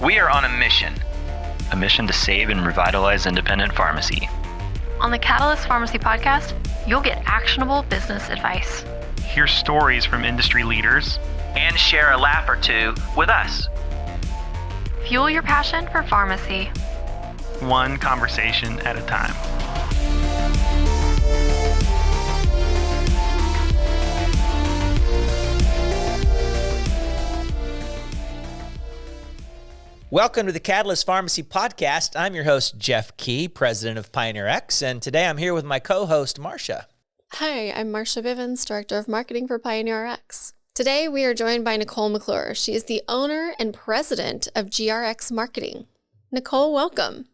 We are on a mission to save and revitalize independent pharmacy. On the Catalyst Pharmacy podcast, you'll get actionable business advice. Hear stories from industry leaders. And share a laugh or two with us. Fuel your passion for pharmacy. One conversation at a time. Welcome to the Catalyst Pharmacy Podcast. I'm your host, Jeff Key, president of PioneerRx, and today I'm here with my co-host, Marsha. Hi, I'm Marsha Bivins, director of marketing for PioneerRx. Today we are joined by Nicolle McClure. She is the owner and president of GRX Marketing. Nicolle, welcome.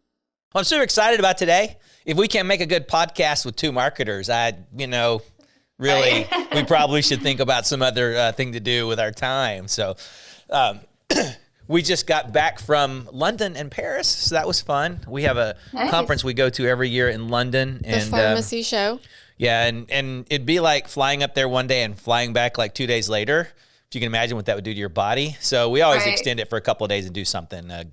Well, I'm super excited about today. If we can't make a good podcast with two marketers, we probably should think about some other thing to do with our time. So, we just got back from London and Paris, so that was fun. We have a conference we go to every year in London. The pharmacy show. Yeah, and it'd be like flying up there one day and flying back like 2 days later. If you can imagine what that would do to your body. So we always extend it for a couple of days and do something, go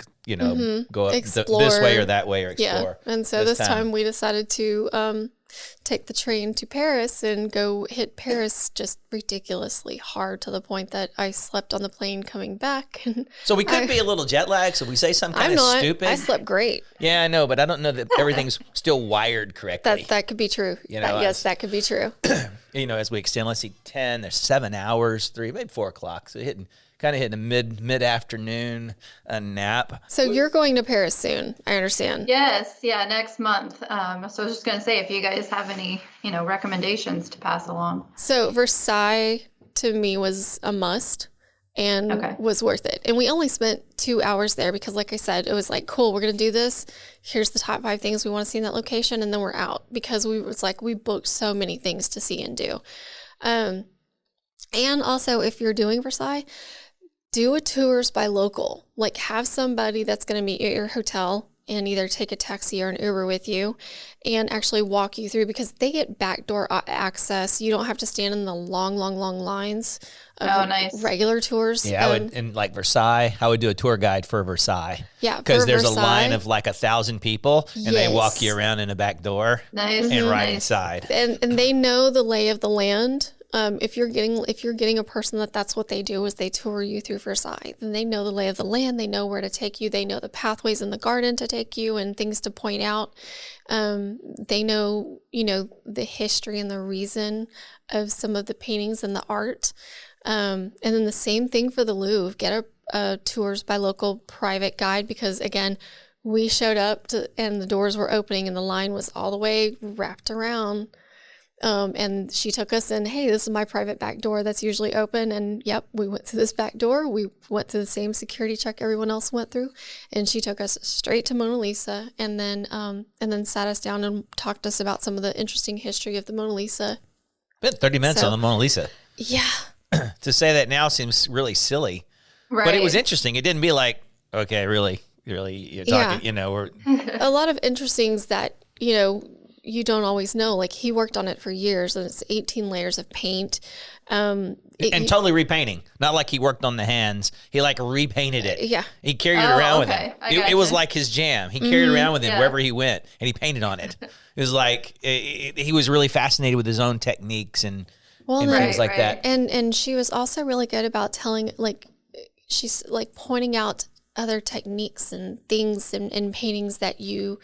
up this way or that way or explore. Yeah, and so this time we decided to take the train to Paris and go hit Paris just ridiculously hard to the point that I slept on the plane coming back. So we could be a little jet lagged, so we say something kind of stupid. I slept great. Yeah, I know, but I don't know that everything's still wired correctly. That could be true. Yes, that could be true. As we extend, let's see, 10, there's 7 hours, maybe 4 o'clock. So kind of hitting a mid-afternoon nap. So you're going to Paris soon, I understand. Yes, next month. So I was just going to say, if you guys have any, recommendations to pass along. So Versailles to me was a must and was worth it. And we only spent 2 hours there because, like I said, it was like, cool, we're going to do this. Here's the top 5 things we want to see in that location, and then we're out because we booked so many things to see and do. And also, if you're doing Versailles, do a tours by local. Like, have somebody that's going to meet you at your hotel and either take a taxi or an Uber with you and actually walk you through, because they get backdoor access. You don't have to stand in the long lines of regular tours. Yeah, in like Versailles, I would do a tour guide for Versailles. Yeah, because there's a line of like 1,000 people, and they walk you around in a back door and right inside. And they know the lay of the land. If you're getting a person that's what they do is they tour you through Versailles, then they know the lay of the land. They know where to take you. They know the pathways in the garden to take you and things to point out. They know, the history and the reason of some of the paintings and the art. And then the same thing for the Louvre. Get a tours by local private guide, because again, we showed up and the doors were opening and the line was all the way wrapped around. And she took us in, hey, this is my private back door that's usually open. And yep, we went through this back door. We went through the same security check everyone else went through. And she took us straight to Mona Lisa and then sat us down and talked to us about some of the interesting history of the Mona Lisa. Been 30 minutes on the Mona Lisa. Yeah. To say that now seems really silly. Right. But it was interesting. It didn't be like, okay, really, you're talking, a lot of interestings that, you don't always know. Like, he worked on it for years, and it's 18 layers of paint. And totally repainting. Not like he worked on the hands. He repainted it. Yeah. He carried it around with him. It was like his jam. He carried it around with him wherever he went, and he painted on it. It was like, he was really fascinated with his own techniques and things like that. And she was also really good about telling, she's pointing out other techniques and things and paintings that you,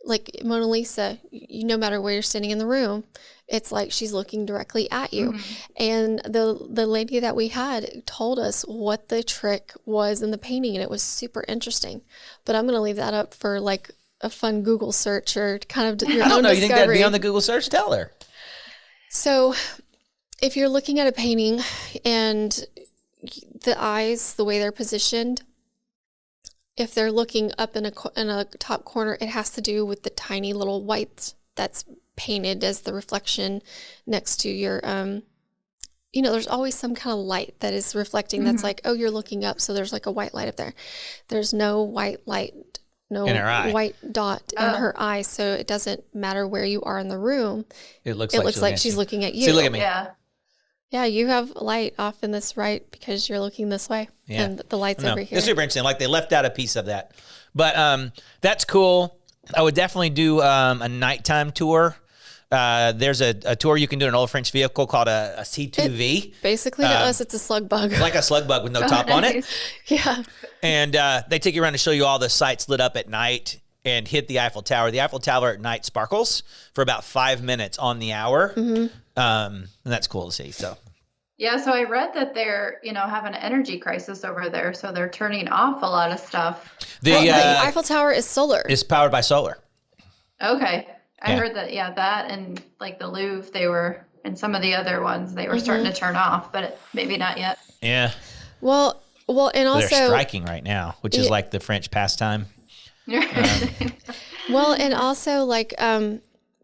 like Mona Lisa, no matter where you're standing in the room, it's like she's looking directly at you. And the lady that we had told us what the trick was in the painting, and it was super interesting. But I'm going to leave that up for a fun Google search or kind of your own discovery. I don't know. You think that'd be on the Google search? Tell her. So if you're looking at a painting and the eyes, the way they're positioned, if they're looking up in a top corner, it has to do with the tiny little white that's painted as the reflection next to your, there's always some kind of light that is reflecting. That's like, oh, you're looking up, so there's like a white light up there. There's no white light, no white dot in her eye, so it doesn't matter where you are in the room. It looks like she's looking at you. See, look at me. Yeah. Yeah, you have light off in this right because you're looking this way, Yeah. and the light's over here. It's super interesting. Like they left out a piece of that, but that's cool. I would definitely do a nighttime tour. There's a tour you can do in an old French vehicle called a C2V. Basically, to us, it's a slug bug. Like a slug bug with no top on it. Yeah. And they take you around to show you all the sites lit up at night and hit the Eiffel Tower. The Eiffel Tower at night sparkles for about 5 minutes on the hour. And that's cool to see. So. Yeah, so I read that they're, having an energy crisis over there, so they're turning off a lot of stuff. The The Eiffel Tower is solar. is powered by solar. Okay. I Yeah. heard that, that and like the Louvre, and some of the other ones, they were starting to turn off, but maybe not yet. Yeah. Well, and also They're striking right now, which is like the French pastime. Well, and also like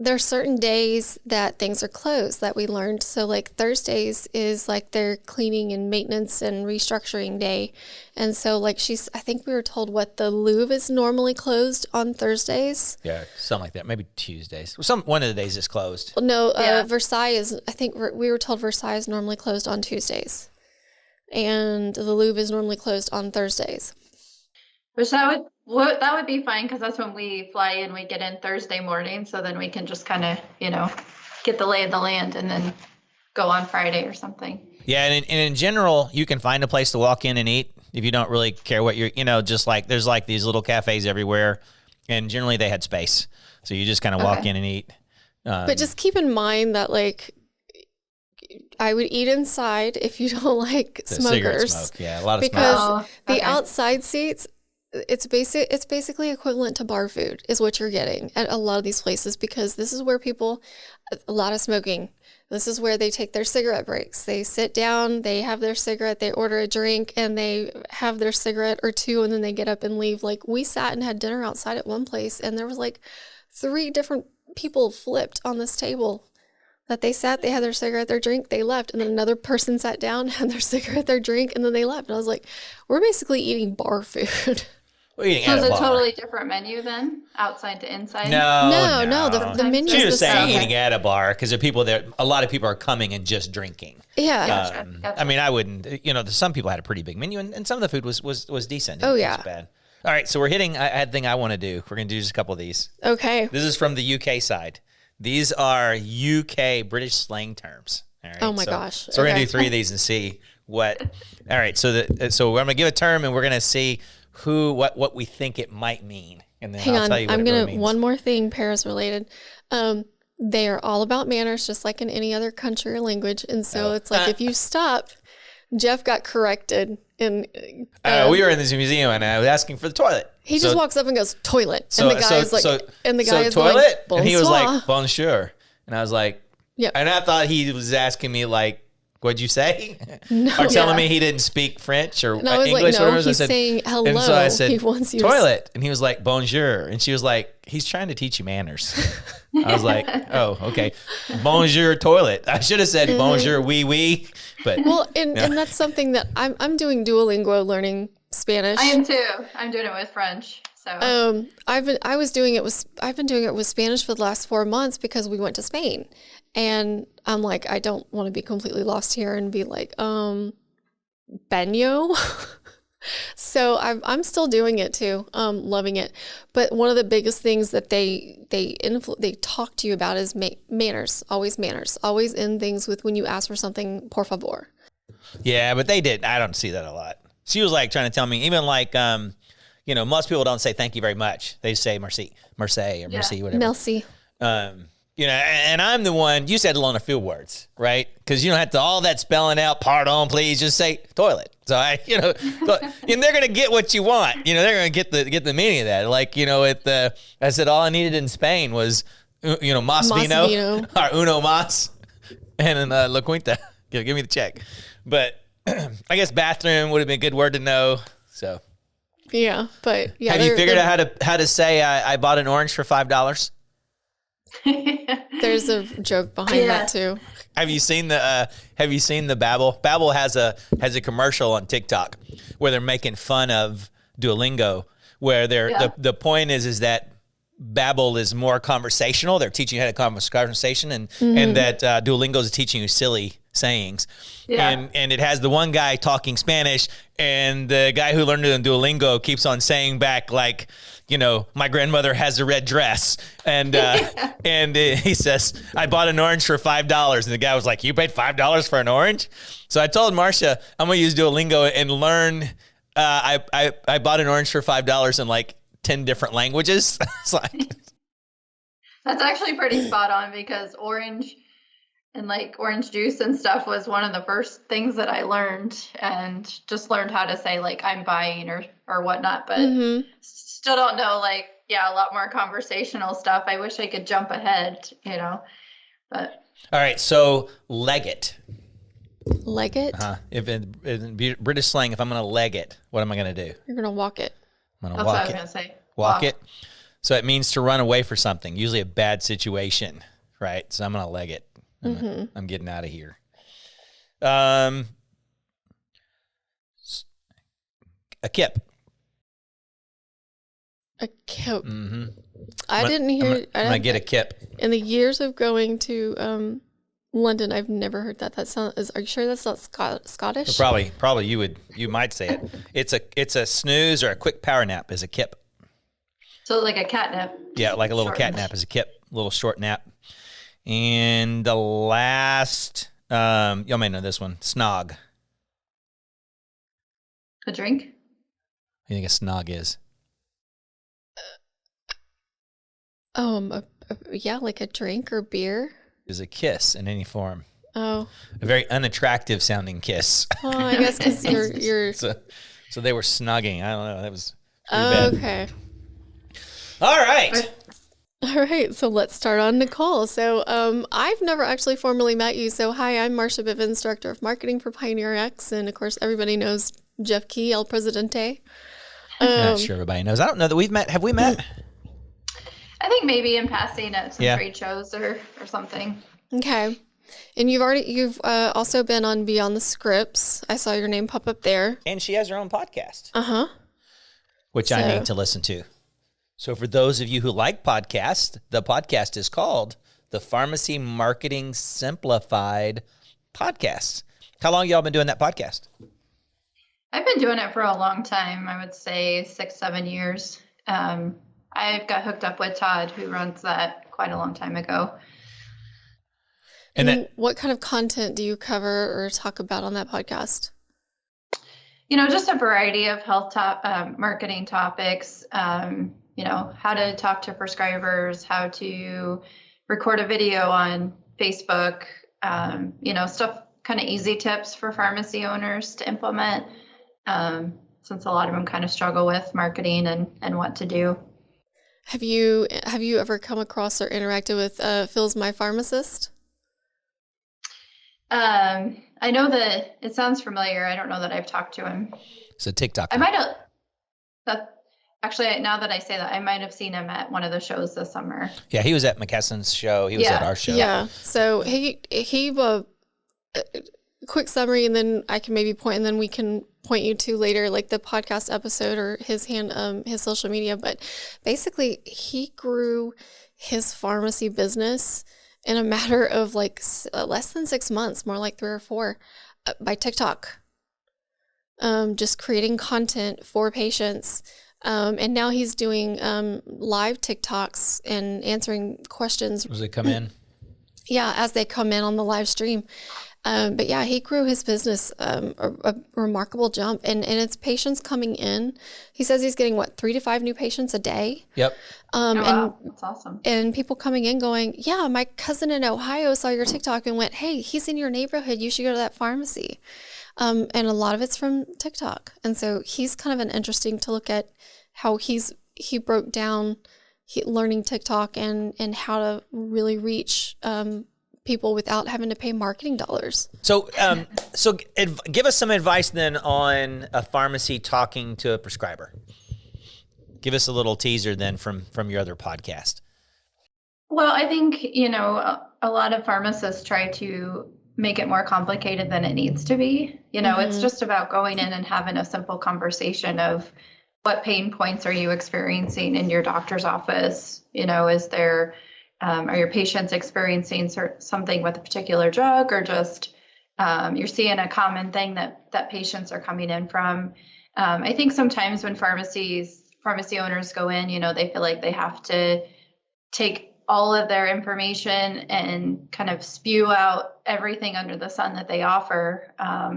there are certain days that things are closed that we learned. So like Thursdays is like their cleaning and maintenance and restructuring day. And so like I think we were told what the Louvre is normally closed on Thursdays. Yeah, something like that. Maybe Tuesdays. One of the days is closed. Well, no, Yeah. Versailles is, I think we were told Versailles is normally closed on Tuesdays. And the Louvre is normally closed on Thursdays. Which that would be fine because that's when we fly in. We get in Thursday morning, so then we can just kind of get the lay of the land and then go on Friday or something. Yeah, and in general, you can find a place to walk in and eat if you don't really care what you're, just like there's like these little cafes everywhere, and generally they had space, so you just kind of walk in and eat. But just keep in mind that like I would eat inside if you don't like The cigarette smokers. smoke, yeah, a lot of smoke. Because Oh, the okay. outside seats, it's basically equivalent to bar food is what you're getting at a lot of these places, because this is where a lot of smoking. This is where they take their cigarette breaks. They sit down, they have their cigarette, they order a drink, and they have their cigarette or two, and then they get up and leave. Like we sat and had dinner outside at one place, and there was like 3 different people flipped on this table. That they sat, they had their cigarette, their drink, they left. And then another person sat down, had their cigarette, their drink, and then they left. And I was like, we're basically eating bar food. We're eating So at it's a a bar. totally different menu then, outside to inside? No, the menu She is was the saying same. eating at a bar because there are people there. A lot of people are coming and just drinking. Yeah. Gotcha. I mean, I wouldn't. Some people had a pretty big menu, and some of the food was decent. Oh, It yeah. wasn't bad. All right, so we're hitting. I had a thing I want to do. We're gonna do just a couple of these. Okay. This is from the UK side. These are UK British slang terms. All right, Oh my so, gosh. So we're gonna Okay. do 3 of these and see what. All right, so I'm gonna give a term and we're gonna see what we think it might mean, and then Hang I'll on. tell you what I'm it going really to, means. one more thing, Paris related. They are all about manners, just like in any other country or language. And so it's like, if you stop, Jeff got corrected. And We were in this museum and I was asking for the toilet. he So- just walks up and goes, toilet. So, and the guy is like, and the guy is toilet, like, and he was like, bonsoir. bonjour, and I was like, Yep. and I thought he was asking me like, what'd you say? No. Or telling me he didn't speak French or And I was English like, or no, whatever. So I he's said, saying hello. and so I said, He wants you to toilet, and he was like, bonjour, and she was like, he's trying to teach you manners. I was like, oh, okay, bonjour, toilet. I should have said bonjour, oui, but Well, and that's something that I'm doing Duolingo learning Spanish. I am too. I'm doing it with French. So I've been doing it with Spanish for the last 4 months because we went to Spain, and I'm like, I don't want to be completely lost here and be like, baño. So I'm still doing it too, loving it. But one of the biggest things that they talk to you about is manners. Always end things with when you ask for something, por favor. yeah, but they did. I don't see that a lot. She was like trying to tell me, even like, most people don't say thank you very much. They say merci, or merci, whatever. Merci. And I'm the one, you said learn a few words, right? Because you don't have to, all that spelling out, pardon, please, just say toilet. So and they're going to get what you want. They're going to get the meaning of that. Like, I said all I needed in Spain was, mas vino, or uno mas, and then la cuenta. Give me the check. But I guess bathroom would have been a good word to know. So Yeah, but yeah. have you figured out how to say I bought an orange for $5? There's a joke behind that too. Have you seen the Babbel? Babbel has a commercial on TikTok where they're making fun of Duolingo, where the point is that Babbel is more conversational. They're teaching you how to have a conversation, and that Duolingo is teaching you silly sayings. Yeah. And it has the one guy talking Spanish, and the guy who learned it in Duolingo keeps on saying back, like, my grandmother has a red dress. And he says, I bought an orange for $5. And the guy was like, you paid $5 for an orange? So I told Marsha, I'm going to use Duolingo and learn. I bought an orange for $5 in like 10 different languages. It's like, That's actually pretty spot on, because orange and like orange juice and stuff was one of the first things that I learned, and just learned how to say like I'm buying or whatnot, but still don't know a lot more conversational stuff. I wish I could jump ahead, but. All right. So leg it. Leg it? If in British slang, if I'm going to leg it, what am I going to do? You're going to walk it. I'm going That's to what I walk was it. going to say. Walk it. So it means to run away for something, usually a bad situation, right? So I'm going to leg it. I'm getting out of here. A kip. A kip. I'm going to get a kip. In the years of going to London, I've never heard that. Are you sure that's not Scottish? Probably you might say it. It's a snooze or a quick power nap is a kip. So like a cat nap. Yeah, like a little Shortened. cat nap is a kip, a little short nap. And the last, y'all may know this one, snog. A drink? What do you think a snog is? Yeah, like a drink or beer. Is a kiss in any form. Oh. A very unattractive sounding kiss. Oh, I guess because you're. So they were snugging. I don't know. That was pretty bad. Okay. All right. All right, so let's start on Nicolle. So I've never actually formally met you. So hi, I'm Marsha Bivins, Director of Marketing for PioneerRx. And of course, everybody knows Jeff Key, El Presidente. Not sure everybody knows. I don't know that we've met. Have we met? I think maybe in passing at some Yeah. trade shows or something. Okay. And you've also been on Beyond the Scripts. I saw your name pop up there. And she has her own podcast. Uh-huh. Which I need to listen to. So for those of you who like podcasts, the podcast is called the Pharmacy Marketing Simplified Podcast. How long y'all been doing that podcast? I've been doing it for a long time. I would say 6-7 years. I got hooked up with Todd, who runs that, quite a long time ago. And what kind of content do you cover or talk about on that podcast? Just a variety of health marketing topics. How to talk to prescribers, how to record a video on Facebook, stuff, kind of easy tips for pharmacy owners to implement, since a lot of them kind of struggle with marketing and what to do. Have you ever come across or interacted with Phil's My Pharmacist? I know that it sounds familiar. I don't know that I've talked to him. It's a TikTok. I might have. Actually, now that I say that, I might have seen him at one of the shows this summer. Yeah, he was at McKesson's show. He was at our show. Yeah. So he quick summary, and then I can maybe point, and then we can point you to later, like the podcast episode or his social media. But basically, he grew his pharmacy business in a matter of like less than 6 months, more like 3 or 4, by TikTok. Just creating content for patients. And now he's doing live TikToks and answering questions. Does it come in? Yeah, as they come in on the live stream. But yeah, he grew his business a remarkable jump, and it's patients coming in. He says he's getting 3 to 5 new patients a day. Yep. Wow, that's awesome. And people coming in going, yeah, my cousin in Ohio saw your TikTok and went, hey, he's in your neighborhood. You should go to that pharmacy. And a lot of it's from TikTok. And so he's kind of an interesting to look at how he broke down learning TikTok and how to really reach people without having to pay marketing dollars. So give us some advice then on a pharmacy talking to a prescriber. Give us a little teaser then from your other podcast. Well, I think, a lot of pharmacists try to make it more complicated than it needs to be. It's just about going in and having a simple conversation of what pain points are you experiencing in your doctor's office? Is there, are your patients experiencing something with a particular drug, or just, you're seeing a common thing that patients are coming in from. I think sometimes when pharmacy owners go in, they feel like they have to take all of their information and kind of spew out everything under the sun that they offer,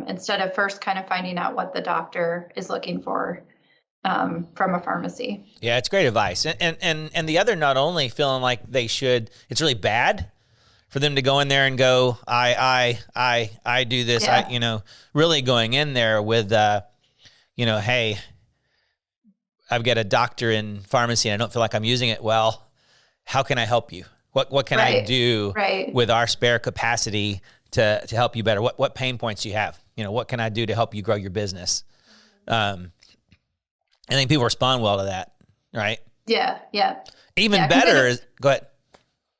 instead of first kind of finding out what the doctor is looking for from a pharmacy. Yeah, it's great advice. And the other, not only feeling like they should, it's really bad for them to go in there and go, I do this, Yeah. really going in there with, hey, I've got a doctor in pharmacy and I don't feel like I'm using it well. How can I help you? What can I do with our spare capacity to help you better? What pain points do you have? What can I do to help you grow your business? I think people respond well to that, right? Yeah. Even better is, go ahead.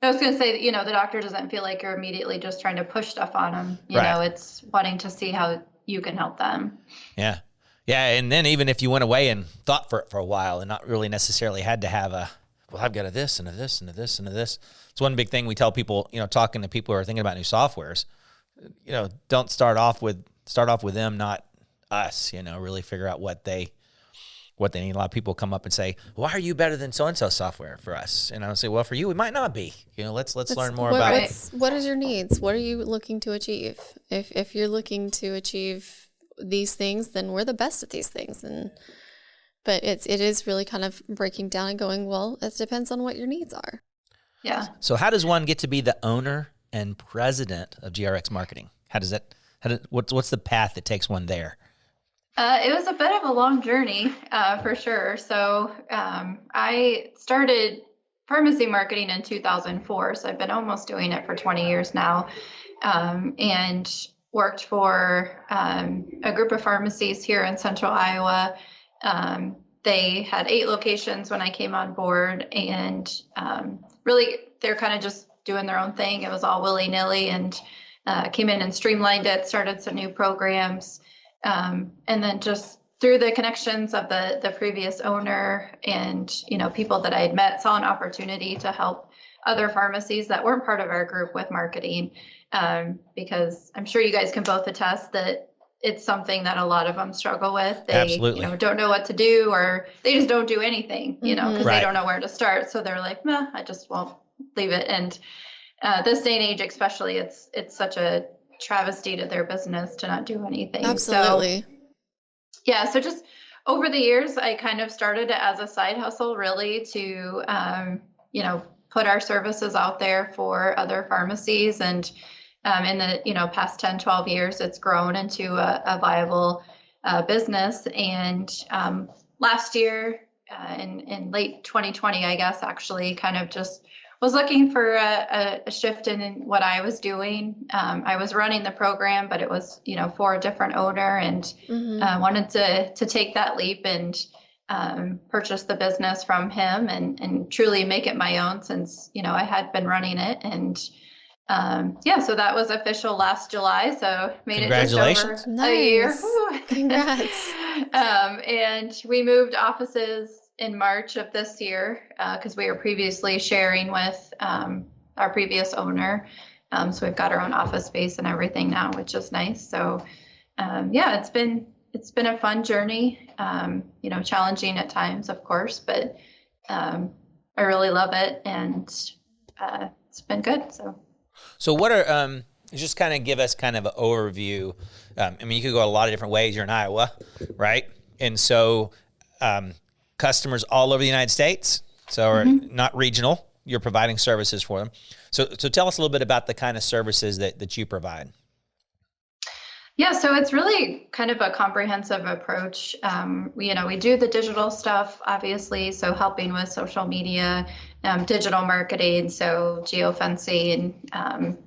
I was going to say that, the doctor doesn't feel like you're immediately just trying to push stuff on them. It's wanting to see how you can help them. Yeah. Yeah. And then even if you went away and thought for a while and not really necessarily had to have I've got a this and a this and a this and a this. It's one big thing we tell people, talking to people who are thinking about new softwares, don't start off with them, not us, really figure out what they need. A lot of people come up and say, why are you better than so-and-so software for us? And I'll say, well, for you, we might not be. Let's learn more about it. What is your needs? What are you looking to achieve? If you're looking to achieve these things, then we're the best at these things. But it is really kind of breaking down and going, well, it depends on what your needs are. Yeah. So how does one get to be the owner and president of GRX Marketing? What's the path that takes one there? It was a bit of a long journey, for sure. So I started pharmacy marketing in 2004. So I've been almost doing it for 20 years now, and worked for a group of pharmacies here in central Iowa. They had 8 locations when I came on board, and really they're kind of just doing their own thing. It was all willy-nilly, and came in and streamlined it, started some new programs. And then just through the connections of the previous owner and, people that I had met, saw an opportunity to help other pharmacies that weren't part of our group with marketing. Because I'm sure you guys can both attest that it's something that a lot of them struggle with. They, Absolutely. Don't know what to do, or they just don't do anything, because Right. they don't know where to start. So they're like, nah, I just won't leave it. And this day and age, especially, it's such a travesty to their business to not do anything. Absolutely. So just over the years, I kind of started it as a side hustle, really, to, put our services out there for other pharmacies. And in the past 10, 12 years, it's grown into a viable business. And last year, in late 2020, I guess, actually kind of just was looking for a shift in what I was doing. I was running the program, but it was, for a different owner, and wanted to take that leap and purchase the business from him and truly make it my own, since, I had been running it. And so that was official last July. So made it just over a year. Nice. Congrats. And we moved offices in March of this year, because we were previously sharing with our previous owner. So we've got our own office space and everything now, which is nice. So it's been a fun journey, challenging at times, of course, but I really love it, and it's been good. So what are just kind of give us kind of an overview. You could go a lot of different ways. You're in Iowa, right? And so customers all over the United States, so are not regional. You're providing services for them. So tell us a little bit about the kind of services that you provide. Yeah, so it's really kind of a comprehensive approach. We do the digital stuff, obviously, so helping with social media, digital marketing, so geofencing,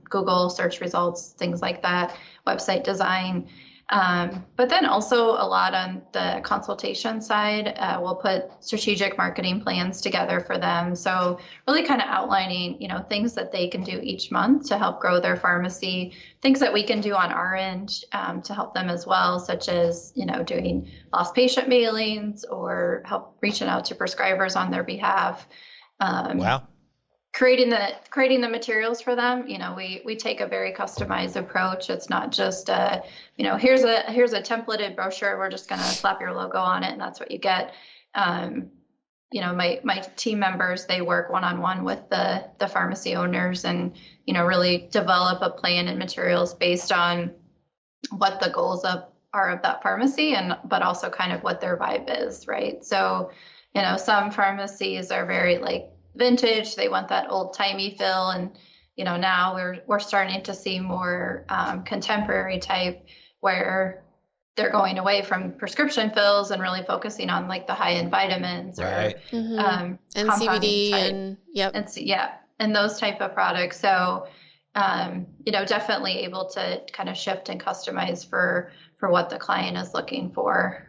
Google search results, things like that, website design. But then also a lot on the consultation side. We'll put strategic marketing plans together for them. So really kind of outlining, things that they can do each month to help grow their pharmacy, things that we can do on our end to help them as well, such as, doing lost patient mailings or help reaching out to prescribers on their behalf. Wow. creating the materials for them. We take a very customized approach. It's not just here's a templated brochure. We're just going to slap your logo on it and that's what you get. My team members, they work one-on-one with the pharmacy owners and, really develop a plan and materials based on what the goals are of that pharmacy but also kind of what their vibe is, right? So, some pharmacies are very like vintage. They want that old timey feel. And, now we're starting to see more contemporary type where they're going away from prescription fills and really focusing on like the high end vitamins right. And CBD and and those type of products. So, definitely able to kind of shift and customize for what the client is looking for.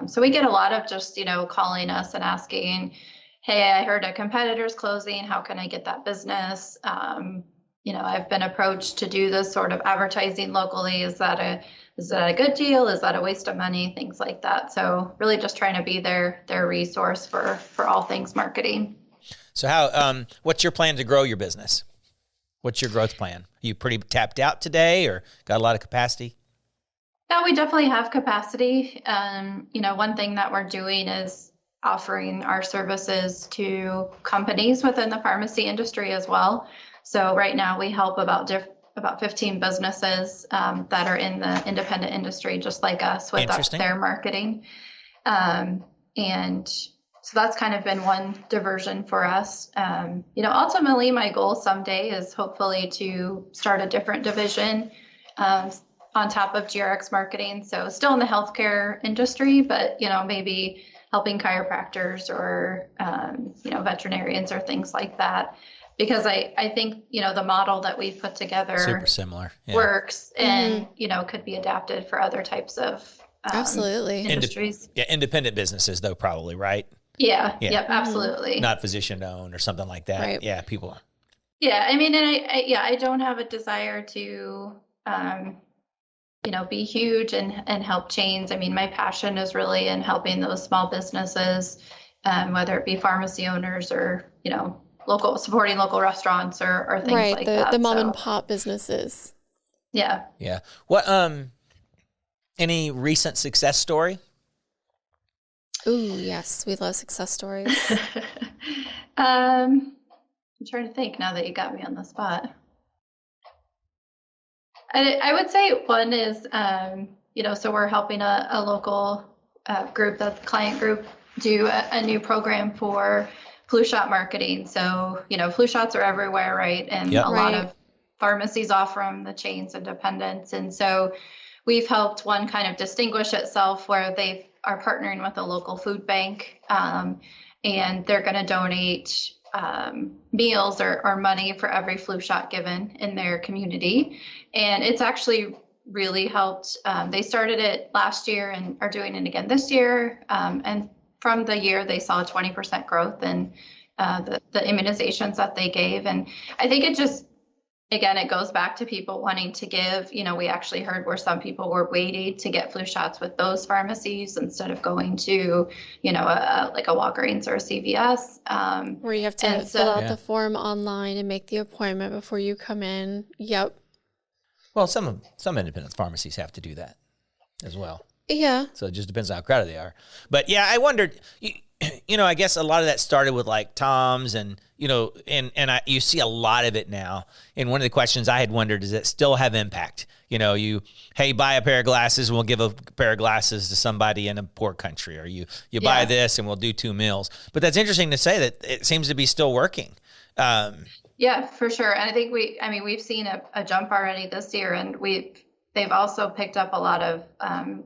So we get a lot of just, calling us and asking, hey, I heard a competitor's closing. How can I get that business? I've been approached to do this sort of advertising locally. Is that a good deal? Is that a waste of money? Things like that. So really just trying to be their resource for all things marketing. So what's your plan to grow your business? What's your growth plan? Are you pretty tapped out today or got a lot of capacity? Yeah, we definitely have capacity. One thing that we're doing is offering our services to companies within the pharmacy industry as well. So right now we help about 15 businesses that are in the independent industry, just like us, with their marketing. And so that's kind of been one diversion for us. Ultimately my goal someday is hopefully to start a different division on top of GRX marketing. So still in the healthcare industry, but, maybe helping chiropractors or, veterinarians or things like that. Because I think, the model that we've put together super similar works and, could be adapted for other types of absolutely industries. Independent businesses though, probably, right? Yeah. Yep. Absolutely. Not physician owned or something like that. Right. Yeah. People are. Yeah. I mean, and I don't have a desire to, be huge and help chains. I mean, my passion is really in helping those small businesses, whether it be pharmacy owners or, supporting local restaurants or things like that. The mom and pop businesses. Yeah. Yeah. What, any recent success story? Ooh, yes. We love success stories. I'm trying to think now that you got me on the spot. I would say one is, so we're helping a local group, the client group, do a new program for flu shot marketing. So, flu shots are everywhere, right? And a lot of pharmacies offer them, the chains, independents. And so we've helped one kind of distinguish itself where they are partnering with a local food bank, and they're going to donate meals or money for every flu shot given in their community. And it's actually really helped. They started it last year and are doing it again this year. And from the year, they saw a 20% growth in the immunizations that they gave. And I think it just, again, it goes back to people wanting to give. We actually heard where some people were waiting to get flu shots with those pharmacies instead of going to, like a Walgreens or a CVS. Where you have to fill out the form online and make the appointment before you come in. Yep. Well, some independent pharmacies have to do that as well. Yeah. So it just depends on how crowded they are. But yeah, I wondered, I guess a lot of that started with like Tom's and, you see a lot of it now. And one of the questions I had wondered, does it still have impact? Hey, buy a pair of glasses and we'll give a pair of glasses to somebody in a poor country, or you buy this and we'll do 2 meals. But that's interesting to say that it seems to be still working. Yeah, for sure. And I think we've seen a jump already this year, and they've also picked up a lot of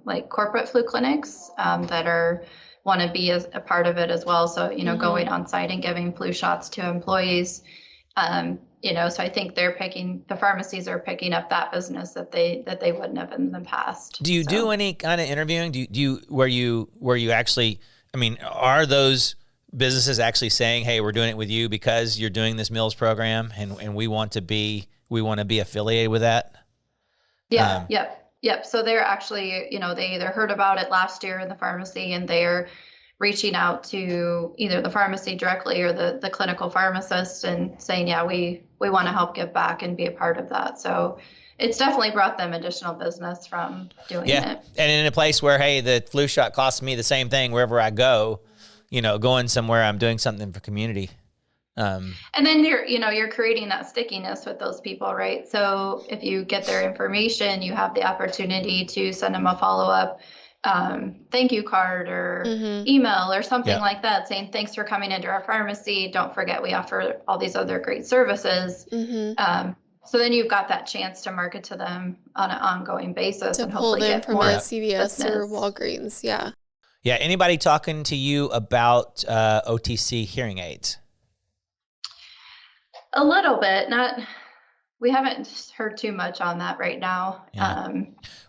like corporate flu clinics that want to be a part of it as well. So, going on site and giving flu shots to employees, so I think the pharmacies are picking up that business that they wouldn't have in the past. Do you do any kind of interviewing? Do you where you actually, are those businesses actually saying, hey, we're doing it with you because you're doing this meals program and we want to be affiliated with that? Yeah. Yep. So they're actually, they either heard about it last year in the pharmacy and they're reaching out to either the pharmacy directly or the clinical pharmacist and saying, yeah, we want to help give back and be a part of that. So it's definitely brought them additional business from doing it. And in a place where, hey, the flu shot costs me the same thing wherever I go, going somewhere, I'm doing something for community. And then you're creating that stickiness with those people, right? So if you get their information, you have the opportunity to send them a follow-up thank you card or email or something like that, saying thanks for coming into our pharmacy. Don't forget we offer all these other great services. So then you've got that chance to market to them on an ongoing basis to and pull hopefully them get from more a CVS business. or Walgreens. Yeah. Yeah. Anybody talking to you about OTC hearing aids? A little bit, we haven't heard too much on that right now. Yeah.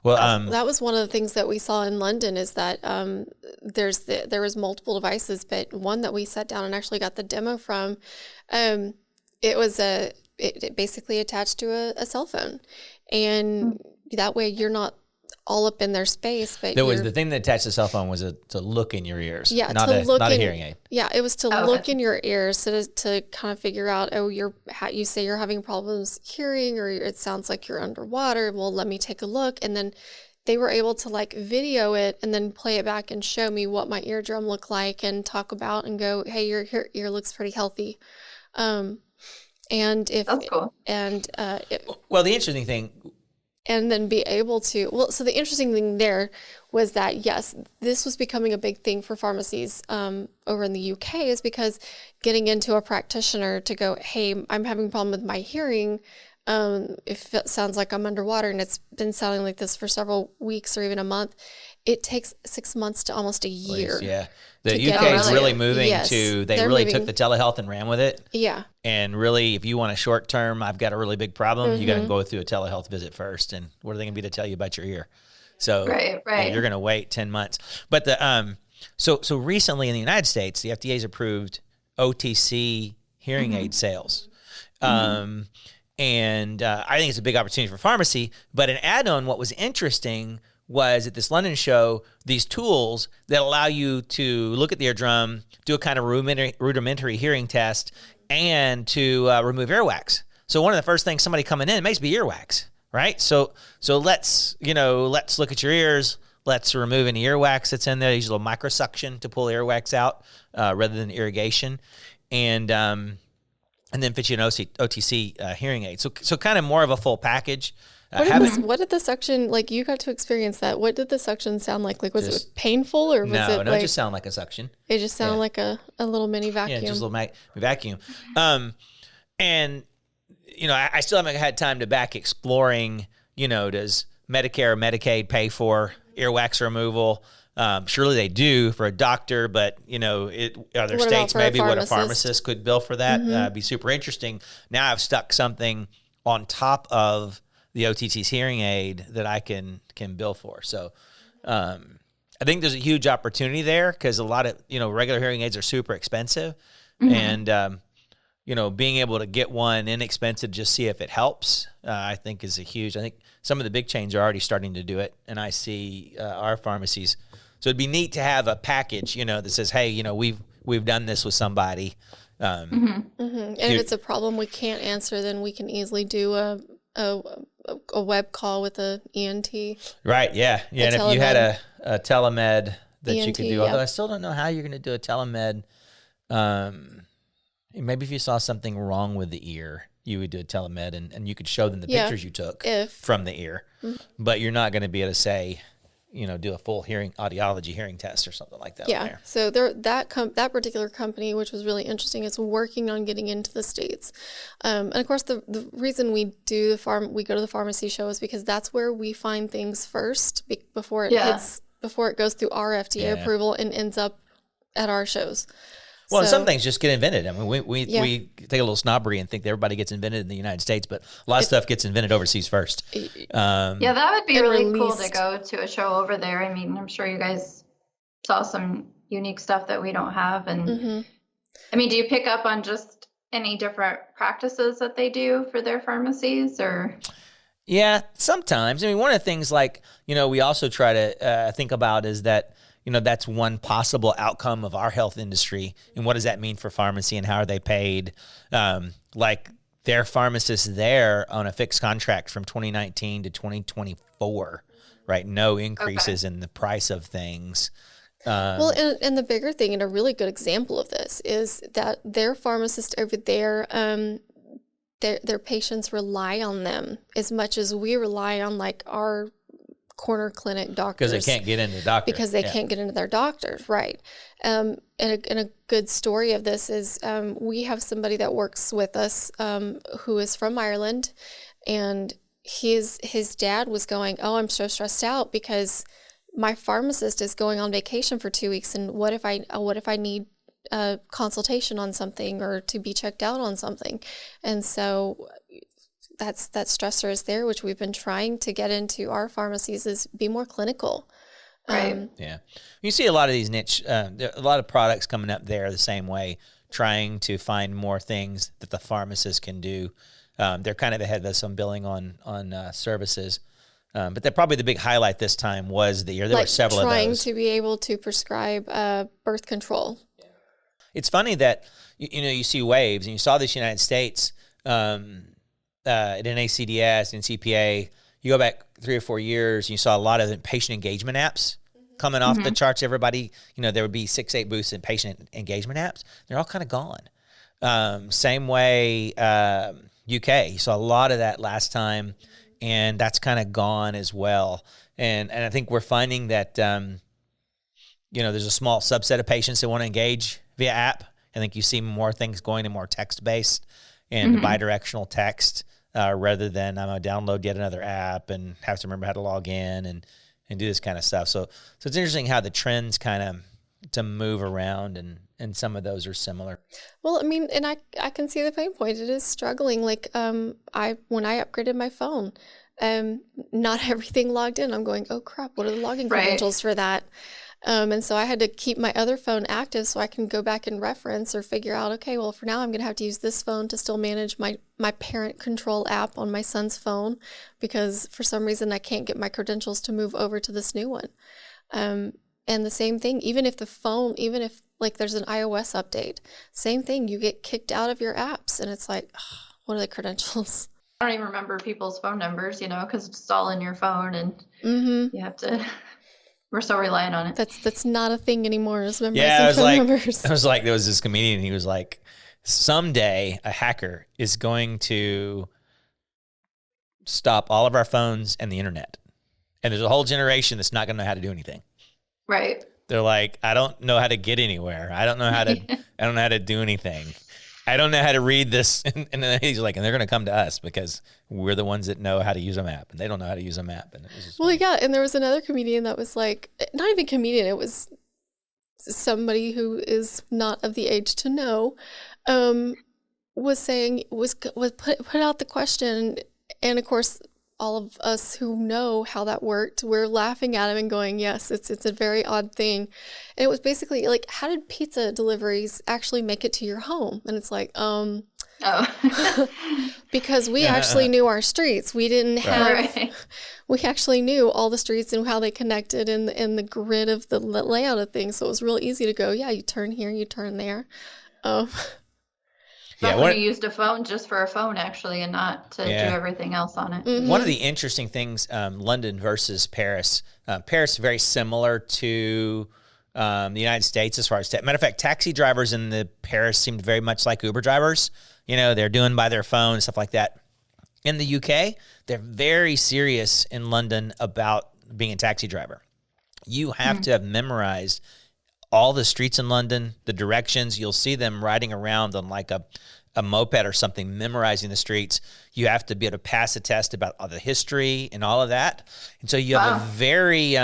That was one of the things that we saw in London is that there was multiple devices, but one that we sat down and actually got the demo from, it basically attached to a cell phone, and that way you're not all up in their space. But the thing that attached the cell phone was to look in your ears. Yeah, not a hearing aid. Yeah, it was to look in your ears to kind of figure out, you say you're having problems hearing, or it sounds like you're underwater. Well, let me take a look. And then they were able to video it and then play it back and show me what my eardrum looked like and talk about and go, hey, your ear looks pretty healthy. And if that's cool. And the interesting thing. And then be able to, so the interesting thing there was that, yes, this was becoming a big thing for pharmacies over in the UK, is because getting into a practitioner to go, hey, I'm having a problem with my hearing. If it sounds like I'm underwater and it's been sounding like this for several weeks or even a month, it takes 6 months to almost a year. Yeah. The UK is really moving they really took the telehealth and ran with it. Yeah. And really, if you want a short term, I've got a really big problem, you got to go through a telehealth visit first. And what are they going to be to tell you about your ear? So right. You're going to wait 10 months. But so recently in the United States, the FDA's approved OTC hearing aid sales. And I think it's a big opportunity for pharmacy. But an add-on, what was interesting was at this London show, these tools that allow you to look at the eardrum, do a kind of rudimentary hearing test, and to remove earwax. So one of the first things somebody coming in, it may be earwax, right? So let's look at your ears. Let's remove any earwax that's in there. They use a little microsuction to pull earwax out rather than irrigation. And then fit you an OTC hearing aid. So kind of more of a full package. What did the suction, you got to experience that? What did the suction sound like? Was it painful or was it it just sounded like a suction. It just sounded like a little mini vacuum. Yeah, just a little vacuum. And, I still haven't had time to back exploring, does Medicare or Medicaid pay for earwax removal? Surely they do for a doctor, but, are there states maybe what a pharmacist could bill for that? It'd be super interesting. Now I've stuck something on top of the OTC's hearing aid that I can bill for. So I think there's a huge opportunity there because a lot of, regular hearing aids are super expensive. And, being able to get one inexpensive, just see if it helps, I think is I think some of the big chains are already starting to do it. And I see our pharmacies. So it'd be neat to have a package, that says, hey, we've done this with somebody. And if it's a problem we can't answer, then we can easily do a web call with a ENT. Right. Yeah. Yeah. And if you had a telemed that ENT, you could do, although I still don't know how you're going to do a telemed. Maybe if you saw something wrong with the ear, you would do a telemed and you could show them the pictures you took from the ear, but you're not going to be able to say, do a full audiology hearing test or something like that. Yeah. So that particular company, which was really interesting, is working on getting into the States. And of course, the reason we go to the pharmacy show is because that's where we find things first before it goes through our FDA approval and ends up at our shows. Well, and some things just get invented. I mean, we take a little snobbery and think that everybody gets invented in the United States, but a lot of stuff gets invented overseas first. That would be really cool to go to a show over there. I mean, I'm sure you guys saw some unique stuff that we don't have. And I mean, do you pick up on just any different practices that they do for their pharmacies or? Yeah, sometimes. I mean, one of the things we also try to think about is that, that's one possible outcome of our health industry. And what does that mean for pharmacy and how are they paid? Like their pharmacists there on a fixed contract from 2019 to 2024, right? No increases in the price of things. Well, and the bigger thing, and a really good example of this, is that their pharmacist over there, their patients rely on them as much as we rely on like our corner clinic doctors. Because they can't get into doctors. Because they can't get into their doctors, right. And a good story of this is we have somebody that works with us who is from Ireland, and his dad was going, oh, I'm so stressed out because my pharmacist is going on vacation for 2 weeks, and what if I need a consultation on something or to be checked out on something? And so that stressor is there, which we've been trying to get into our pharmacies, is be more clinical. Right. Yeah. You see a lot of these niche, a lot of products coming up there the same way, trying to find more things that the pharmacist can do. They're kind of ahead of us on billing on services. But probably the big highlight this time was the year. There were several of those. Trying to be able to prescribe birth control. It's funny that, you see waves, and you saw this in the United States at NACDS and CPA. You go back 3 or 4 years, and you saw a lot of patient engagement apps coming off the charts. Everybody, there would be 6-8 booths in patient engagement apps. They're all kind of gone. Same way UK. You saw a lot of that last time. And that's kind of gone as well. And I think we're finding that, there's a small subset of patients that want to engage via app. I think you see more things going to more text-based and bidirectional text rather than I'm going to download yet another app and have to remember how to log in and do this kind of stuff. So it's interesting how the trends kind of to move around, and some of those are similar. Well, I mean, and I can see the pain point. It is struggling. Like when I upgraded my phone, not everything logged in. I'm going, oh crap, what are the login credentials for that? And so I had to keep my other phone active so I can go back and reference or figure out, okay, well, for now I'm going to have to use this phone to still manage my parent control app on my son's phone, because for some reason I can't get my credentials to move over to this new one. And the same thing, even if like there's an iOS update, same thing, you get kicked out of your apps, and it's like, oh, what are the credentials? I don't even remember people's phone numbers, because it's all in your phone, and you have to. We're so reliant on it. That's not a thing anymore. Is memorizing phone numbers. I was like, there was this comedian. He was like, someday a hacker is going to stop all of our phones and the internet, and there's a whole generation that's not going to know how to do anything. Right. They're like, I don't know how to get anywhere. I don't know how to. I don't know how to do anything. I don't know how to read this. And then he's like, and they're going to come to us because we're the ones that know how to use a map, and they don't know how to use a map. And it was just yeah. And there was another comedian that was like, not even comedian. It was somebody who is not of the age to know, was saying, put out the question. And of course, all of us who know how that worked, we're laughing at him and going, yes, it's a very odd thing. And it was basically like, how did pizza deliveries actually make it to your home? And it's like, because we actually knew our streets. We didn't have, we actually knew all the streets and how they connected and the grid of the layout of things. So it was real easy to go, yeah, you turn here, you turn there. When you used a phone just for a phone, actually, and not to do everything else on it. One of the interesting things, London versus Paris. Paris very similar to the United States as far as matter of fact, taxi drivers in the Paris seemed very much like Uber drivers. They're doing by their phone, stuff like that. In the UK, they're very serious in London about being a taxi driver. You have to have memorized all the streets in London, the directions. You'll see them riding around on like a moped or something, memorizing the streets. You have to be able to pass a test about all the history and all of that. And so you have a very,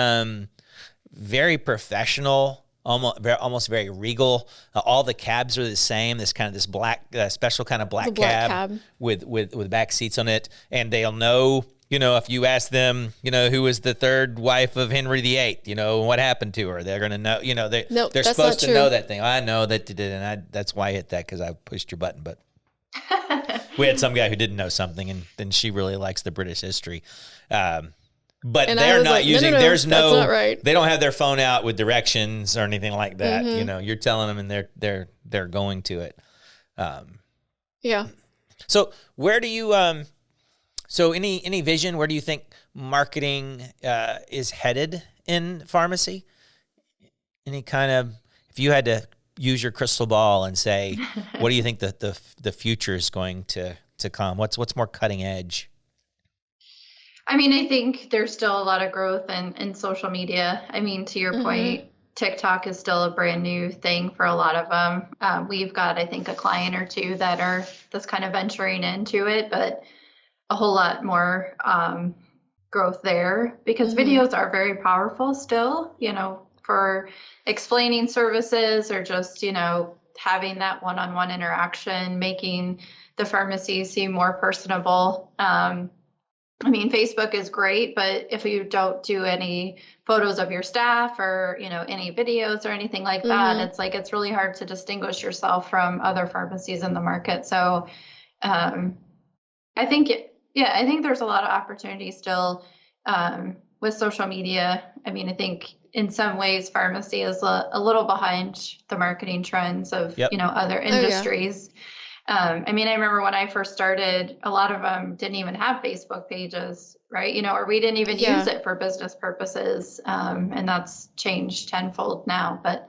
very professional, almost very regal. All the cabs are the same. This black, special kind of black cab with back seats on it. And they'll know, if you ask them, who was the third wife of Henry VIII, what happened to her, they're going to know, they're supposed to know that thing. I know that, and that's why I hit that, because I pushed your button. But we had some guy who didn't know something, and then she really likes the British history. But And I they're was not like, no, using, no, no, there's that's no, not right. they don't have their phone out with directions or anything like that. Mm-hmm. You know, you're telling them and they're going to it. Yeah. So where do you, so any vision, where do you think marketing is headed in pharmacy? Any kind of, if you had to use your crystal ball and say, what do you think the future is going to come? What's more cutting edge? I mean, I think there's still a lot of growth in social media. I mean, to your point, TikTok is still a brand new thing for a lot of them. We've got, I think, a client or two that's kind of venturing into it, but a whole lot more growth there because videos are very powerful still, you know, for explaining services or just, you know, having that one-on-one interaction, making the pharmacy seem more personable. I mean, Facebook is great, but if you don't do any photos of your staff or, you know, any videos or anything like that, it's like, it's really hard to distinguish yourself from other pharmacies in the market. So I think, I think there's a lot of opportunity still with social media. I mean, I think in some ways pharmacy is a little behind the marketing trends of, you know, other industries. I mean, I remember when I first started, a lot of them didn't even have Facebook pages, right? You know, or we didn't even use it for business purposes. And that's changed tenfold now, but.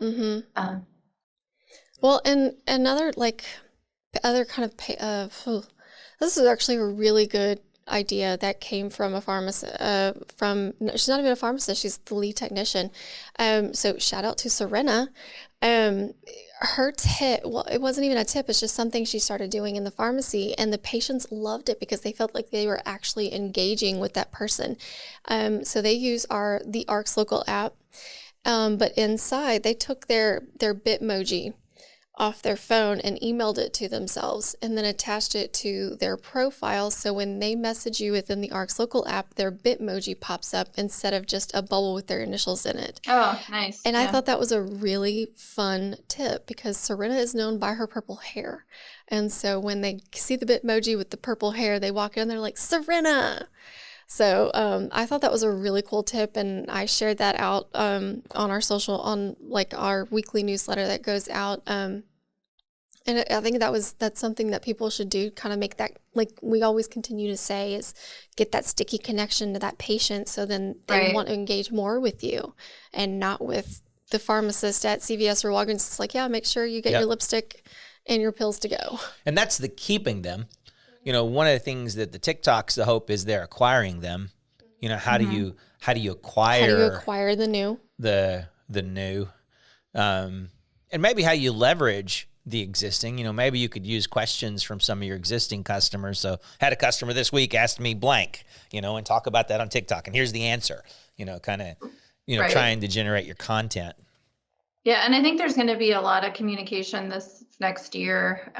Well, and another other kind of, this is actually a really good idea that came from a pharmacist, she's not even a pharmacist, she's the lead technician. So shout out to Serena. Her tip, well, it wasn't even a tip, it's just something she started doing in the pharmacy, and the patients loved it because they felt like they were actually engaging with that person. So they use the Rx Local app, but inside they took their Bitmoji off their phone and emailed it to themselves and then attached it to their profile. So when they message you within the Rx Local app, their Bitmoji pops up instead of just a bubble with their initials in it. Oh, nice. And I thought that was a really fun tip because Serena is known by her purple hair. And so when they see the Bitmoji with the purple hair, they walk in, they're like, Serena. So I thought that was a really cool tip, and I shared that out on our social, on like our weekly newsletter that goes out. And I think that's something that people should do, kind of make that, like we always continue to say, is get that sticky connection to that patient, so then they want to engage more with you and not with the pharmacist at CVS or Walgreens. It's like, yeah, make sure you get your lipstick and your pills to go. And that's the keeping them. You know, one of the things that the TikToks, the hope is they're acquiring them. You know, how do you acquire the new, the new, and maybe how you leverage the existing. You know, maybe you could use questions from some of your existing customers. So had a customer this week asked me blank, you know, and talk about that on TikTok. And here's the answer, you know, kind of, you know, trying to generate your content. Yeah. And I think there's going to be a lot of communication this next year,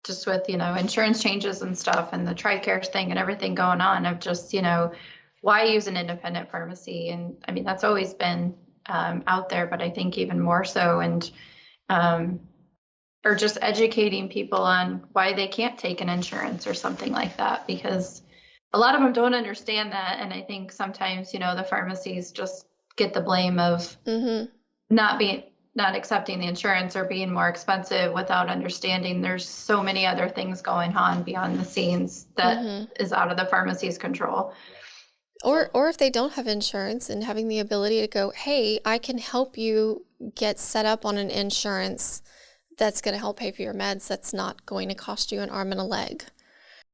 just with, you know, insurance changes and stuff and the TRICARE thing and everything going on, of just, you know, why use an independent pharmacy? And I mean, that's always been out there, but I think even more so. And, or just educating people on why they can't take an insurance or something like that, because a lot of them don't understand that. And I think sometimes, you know, the pharmacies just get the blame of not accepting the insurance or being more expensive without understanding there's so many other things going on beyond the scenes that is out of the pharmacy's control. Or if they don't have insurance, and having the ability to go, hey, I can help you get set up on an insurance that's going to help pay for your meds. That's not going to cost you an arm and a leg.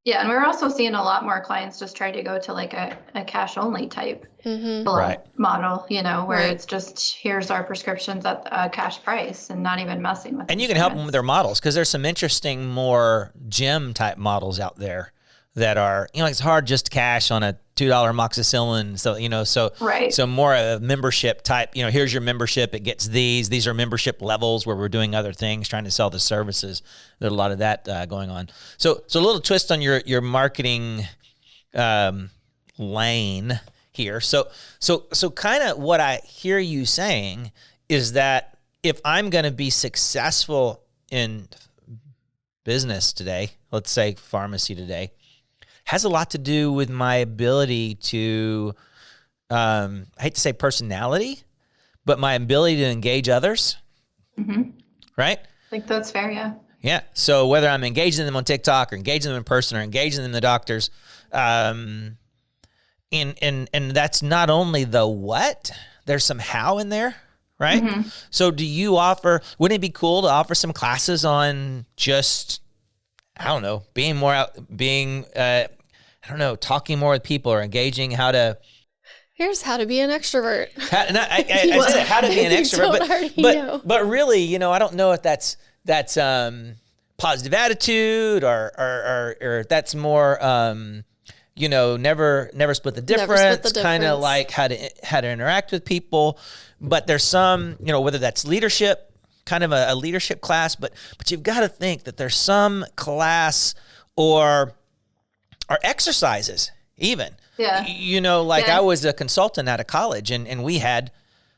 Yeah. And we're also seeing a lot more clients just try to go to like a cash only type model, you know, where it's just, here's our prescriptions at a cash price and not even messing with. And you can help them with their models, because there's some interesting, more gym type models out there that are, you know, it's hard just to cash on a $2 amoxicillin. So, you know, so more of a membership type, you know, here's your membership. It gets these are membership levels where we're doing other things, trying to sell the services. There's a lot of that going on. So a little twist on your marketing lane here. So kind of what I hear you saying is that if I'm going to be successful in business today, let's say pharmacy today, has a lot to do with my ability to, I hate to say personality, but my ability to engage others. Right? I think that's fair, yeah. Yeah. So whether I'm engaging them on TikTok or engaging them in person or engaging them in the doctors, and that's not only the what, there's some how in there, right? So do you offer, wouldn't it be cool to offer some classes on just, I don't know, being more out, talking more with people or engaging how to, Here's how to be an extrovert. I said how to be an extrovert, but really, I don't know if that's positive attitude or that's more, never split the difference, kind of like how to interact with people. But there's some, whether that's leadership, kind of a leadership class, but you've got to think that there's some class or exercises even. Yeah. I was a consultant out of college and we had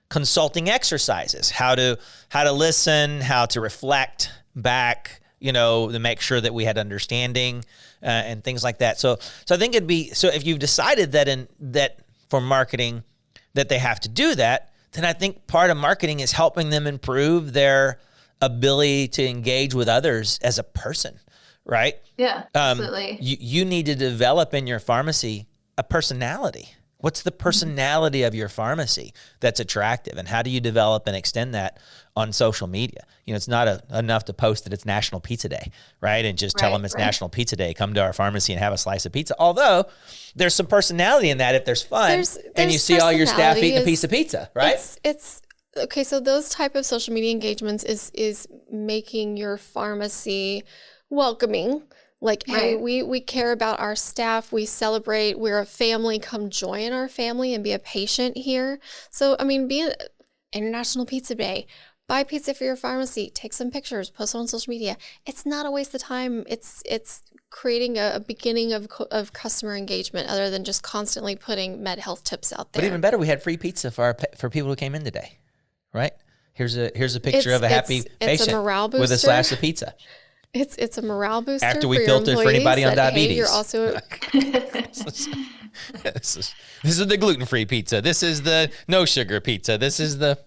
consulting exercises, how to listen, how to reflect back, to make sure that we had understanding and things like that. So I think if you've decided that for marketing that they have to do that, then I think part of marketing is helping them improve their ability to engage with others as a person, right? Yeah, absolutely. You need to develop in your pharmacy a personality. What's the personality of your pharmacy that's attractive? And how do you develop and extend that on social media? It's not enough to post that it's National Pizza Day, right? And just tell them it's National Pizza Day. Come to our pharmacy and have a slice of pizza. Although there's some personality in that if there's fun and you see all your staff eating a piece of pizza, right? It's okay. So those type of social media engagements is making your pharmacy welcoming. Like, hey, we care about our staff. We celebrate. We're a family. Come join our family and be a patient here. So, be International Pizza Day. Buy pizza for your pharmacy. Take some pictures. Post it on social media. It's not a waste of time. It's creating a beginning of customer engagement other than just constantly putting med health tips out there. But even better, we had free pizza for people who came in today, right? Here's a picture of a happy patient a morale booster. with a slice of pizza. It's a morale booster after we for filtered for anybody on diabetes. Hey, you're also this is the gluten-free pizza. This is the no sugar pizza. This is the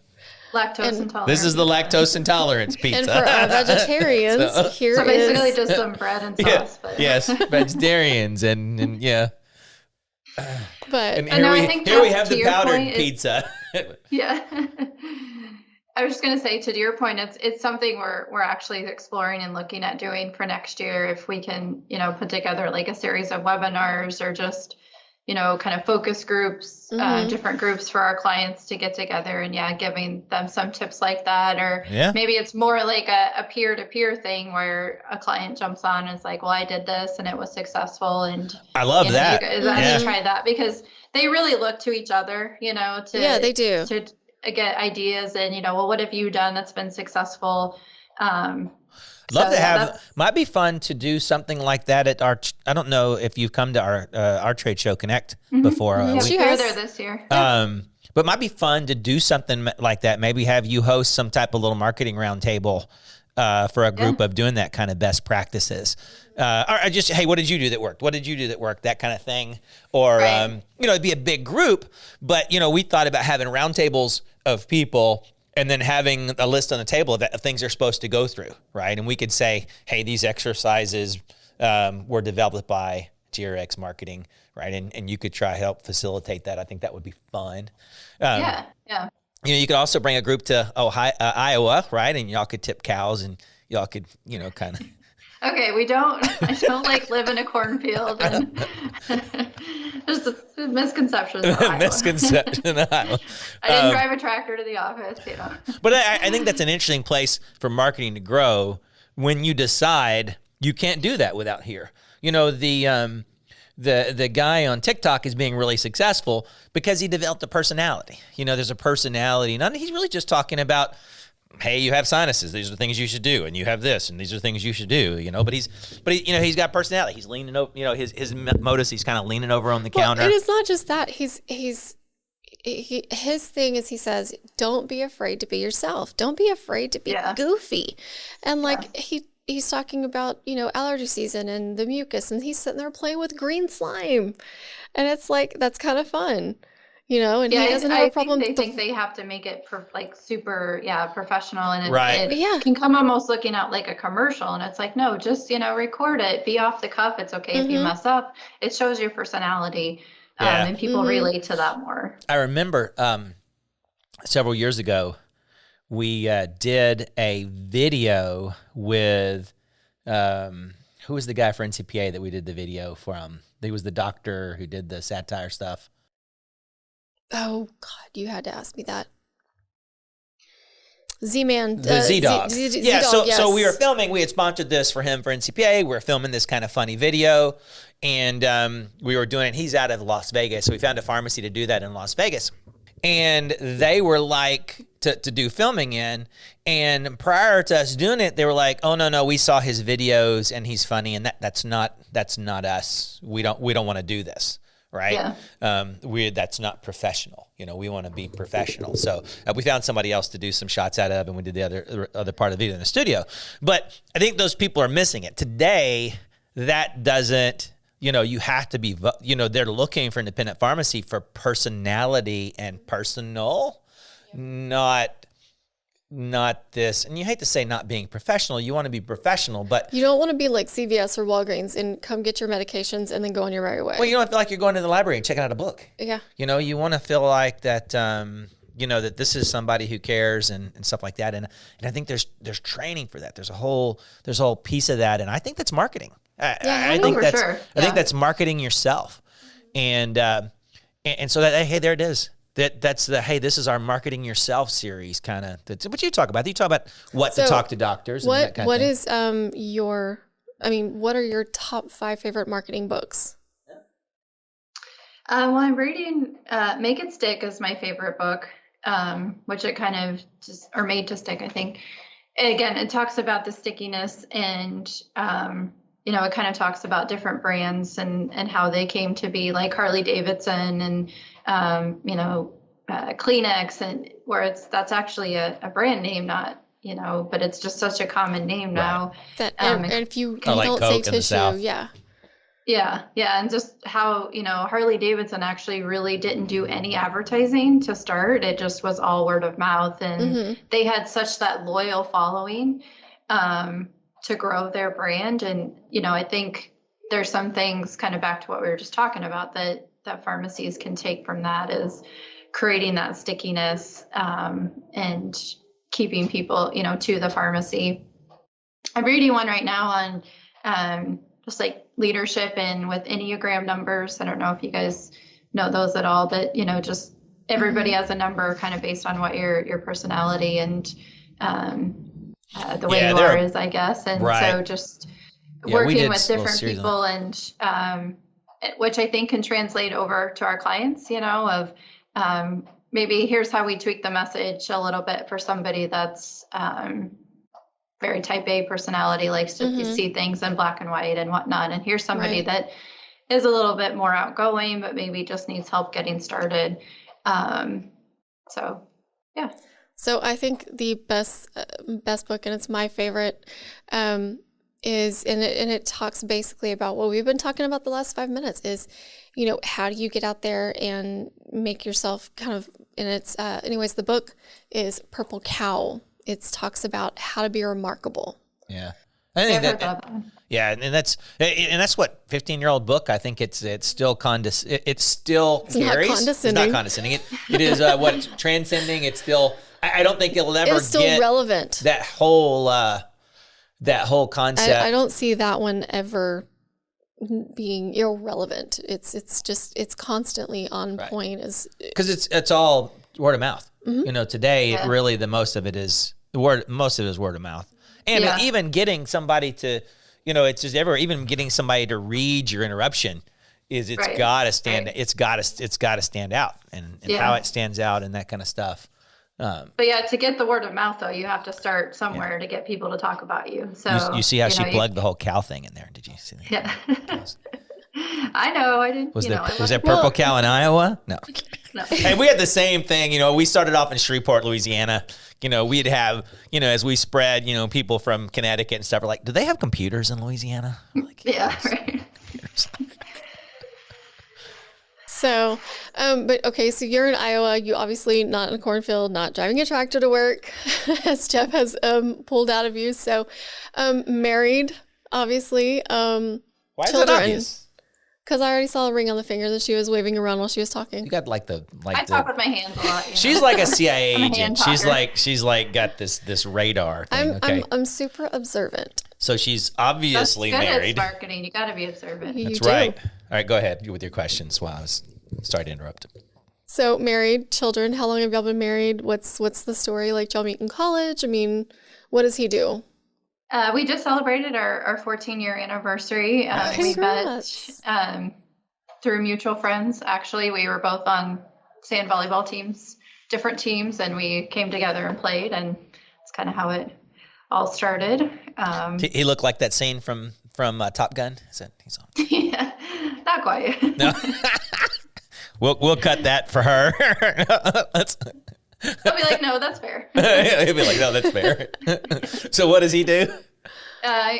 lactose intolerant. This is the lactose intolerance pizza. And for our vegetarians, so basically just some bread and sauce. Yeah, yes, vegetarians and yeah. But and here we have the powdered pizza. Yeah. I was just going to say, to your point, it's something we're actually exploring and looking at doing for next year. If we can, put together like a series of webinars or just, kind of focus groups, different groups for our clients to get together and giving them some tips like that. Or maybe it's more like a peer-to-peer thing where a client jumps on and is like, well, I did this and it was successful. And I love that. You guys try that, because they really look to each other, they do. To get ideas and, what have you done that's been successful? Love to have, might be fun to do something like that at our, I don't know if you've come to our trade show Connect before. We were there this year. But might be fun to do something like that. Maybe have you host some type of little marketing roundtable for a group of doing that kind of best practices. Or just, hey, what did you do that worked? What did you do that worked? That kind of thing. Or, it'd be a big group, but, we thought about having roundtables of people and then having a list on the table of things they're supposed to go through, right? And we could say, hey, these exercises were developed by PioneerRx marketing, right? And you could try to help facilitate that. I think that would be fun. Yeah. You could also bring a group to Iowa, right? And y'all could tip cows and y'all could, kind of. Okay, I don't live in a cornfield. And there's a misconception. Misconception. I didn't drive a tractor to the office, But I think that's an interesting place for marketing to grow when you decide you can't do that without here. The guy on TikTok is being really successful because he developed a personality. There's a personality. He's really just talking about, hey, you have sinuses. These are the things you should do, and you have this, and these are things you should do. But he's got personality. He's leaning over. His modus. He's kind of leaning over on the counter. And it's not just that. His thing is, he says, don't be afraid to be yourself. Don't be afraid to be goofy, and he's talking about, allergy season and the mucus, and he's sitting there playing with green slime. And it's like, that's kind of fun, and he doesn't have a problem. They think they have to make it super, professional. And Right. it can come almost looking out like a commercial. And it's like, no, just, record it, be off the cuff. It's okay if you mess up. It shows your personality. Yeah. And people relate to that more. I remember several years ago, we did a video with, who was the guy for NCPA that we did the video from? He was the doctor who did the satire stuff. Oh, God, you had to ask me that. Z-Man. The Z-Dog. Z-Dog, so yes. we were filming. We had sponsored this for him for NCPA. We were filming this kind of funny video, and we were doing it. He's out of Las Vegas, so we found a pharmacy to do that in Las Vegas. And they were like, to do filming in, and prior to us doing it, they were like, "Oh no, we saw his videos and he's funny, and that's not us. We don't want to do this, right? Yeah. That's not professional. We want to be professional. So we found somebody else to do some shots out of, and we did the other part of the video in the studio. But I think those people are missing it today. That doesn't. You have to be, they're looking for independent pharmacy for personality and personal, not this. And you hate to say not being professional. You want to be professional, but you don't want to be like CVS or Walgreens and come get your medications and then go on your merry way. Well, you don't feel like you're going to the library and checking out a book. Yeah. You want to feel like that, that this is somebody who cares and stuff like that. And I think there's training for that. There's a whole piece of that. And I think that's marketing. I think that's sure. I think that's marketing yourself, and so that hey, there it is. That's the hey, this is our marketing yourself series kind of. That's what you talk about. You talk about what to talk to doctors. What and that kind what of thing. is what are your top 5 favorite marketing books? Well, I'm reading Make It Stick is my favorite book, which it kind of just or Made to Stick, I think. Again, it talks about the stickiness and. It kind of talks about different brands and how they came to be, like Harley Davidson and, Kleenex, and where that's actually a brand name, not, but it's just such a common name now. That and if you don't say tissue, yeah. Yeah. And just how, Harley Davidson actually really didn't do any advertising to start. It just was all word of mouth. And they had such that loyal following. To grow their brand. And, I think there's some things kind of back to what we were just talking about that pharmacies can take from that is creating that stickiness and keeping people, to the pharmacy. I'm reading one right now on just like leadership and with Enneagram numbers. I don't know if you guys know those at all, but, just everybody has a number kind of based on what your personality and the way you are is, I guess. And so just working with different people and which I think can translate over to our clients, of maybe here's how we tweak the message a little bit for somebody that's very type A personality, likes to see things in black and white and whatnot. And here's somebody that is a little bit more outgoing, but maybe just needs help getting started. So I think the best book, and it's my favorite, is and it talks basically about what we've been talking about the last 5 minutes is, how do you get out there and make yourself kind of, and it's anyways, the book is Purple Cow. It talks about how to be remarkable. Yeah. I think and that's what 15-year-old book. I think it's still it's still carries. It's not condescending. It is it's transcending. It's still. I don't think it'll ever it's still get relevant. That whole concept. I don't see that one ever being irrelevant. It's constantly on point because it's all word of mouth. Today really the most of it is word of mouth. And even getting somebody to, it's just even getting somebody to read your interruption it's got to stand. It's got to stand out, and how it stands out and that kind of stuff. But to get the word of mouth though, you have to start somewhere to get people to talk about you. So you see how she plugged the whole cow thing in there? Did you see that? Yeah. I know. I didn't. Was there purple cow in Iowa? No. And we had the same thing. We started off in Shreveport, Louisiana. We'd have, as we spread, people from Connecticut and stuff are like, do they have computers in Louisiana? We're like, Yeah, right. So, but okay, so you're in Iowa. You obviously not in a cornfield, not driving a tractor to work, as Jeff has pulled out of you. So, married, obviously. Why is that obvious? Because I already saw a ring on the finger that she was waving around while she was talking. You got I talk with my hands a lot. She's like a CIA I'm a agent. hand She's talker. like got this radar thing. I'm super observant. So she's That's obviously good married. at marketing. You got to be observant. You That's do. right. All right, go ahead with your questions. Wow, I was sorry to interrupt. So married, children. How long have y'all been married? What's the story? Like, y'all meet in college? I mean, what does he do? We just celebrated our 14-year anniversary. We Congrats. met through mutual friends. Actually, we were both on sand volleyball teams, different teams, and we came together and played, and it's kind of how it all started. He looked like that scene from Top Gun. Is that he's on? Yeah, not quite. No. We'll cut that for her. I'll be like, no, that's fair. He'll be like, no, that's fair. So what does he do?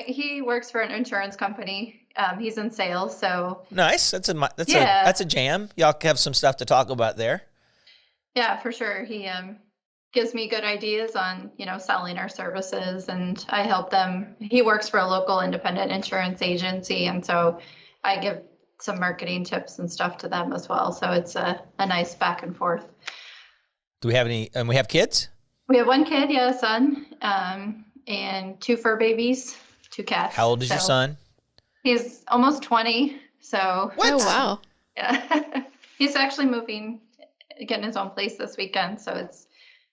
He works for an insurance company. He's in sales, so Nice. That's a jam. Y'all have some stuff to talk about there. yeah, for sure. He gives me good ideas on, selling our services, and I help them. He works for a local independent insurance agency, and so I give some marketing tips and stuff to them as well. So it's a nice back and forth. Do we have any? And we have kids. We have one kid, a son, and 2 fur babies, 2 cats. How old is your son? He's almost 20. So What? Oh, wow. yeah, he's actually moving, getting his own place this weekend. So it's